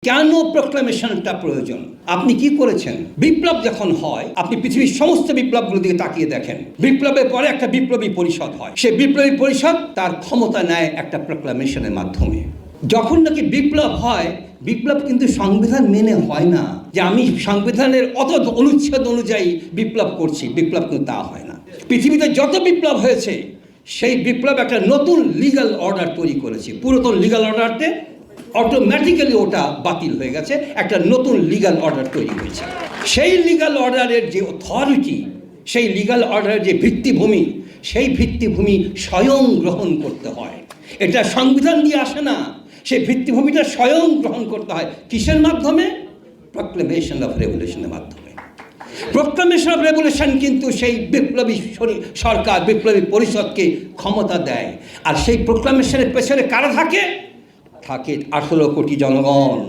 কেন প্রোক্লামেশনটা প্রয়োজন? আপনি কি করেছেন? বিপ্লব যখন হয়, আপনি পৃথিবীর সমস্ত বিপ্লবগুলোর দিকে তাকিয়ে দেখেন। বিপ্লবের পরে একটা বিপ্লবী পরিষদ হয়, সেই বিপ্লবী পরিষদ তার ক্ষমতা নেয় একটা প্রোক্লামেশনের মাধ্যমে। যখন নাকি বিপ্লব হয়, বিপ্লব কিন্তু সংবিধান মেনে হয় না যে আমি সংবিধানের অত অনুচ্ছেদ অনুযায়ী বিপ্লব করছি। বিপ্লব কিন্তু তা হয় না। পৃথিবীতে যত বিপ্লব হয়েছে, সেই বিপ্লব একটা নতুন লিগ্যাল অর্ডার তৈরি করেছে। পুরাতন লিগ্যাল অর্ডারতে অটোমেটিক্যালি ওটা বাতিল হয়ে গেছে, একটা নতুন লিগ্যাল অর্ডার তৈরি হয়েছে। সেই লিগ্যাল অর্ডারের যে অথরিটি, সেই লিগ্যাল অর্ডারের যে ভিত্তিভূমি, সেই ভিত্তিভূমি স্বয়ং গ্রহণ করতে হয়। এটা সংবিধান দিয়ে আসে না, সেই ভিত্তিভূমিটা স্বয়ং গ্রহণ করতে হয়। কিসের মাধ্যমে? প্রোক্লেমেশন অফ রেভলিউশনের মাধ্যমে। প্রোক্লেমেশন অফ রেভলিউশন কিন্তু সেই বিপ্লবী সরকার, বিপ্লবী পরিষদকে ক্ষমতা দেয়। আর সেই প্রোক্লেমেশনের পেছনে কারা থাকে? থাকে 18 কোটি জনগণ।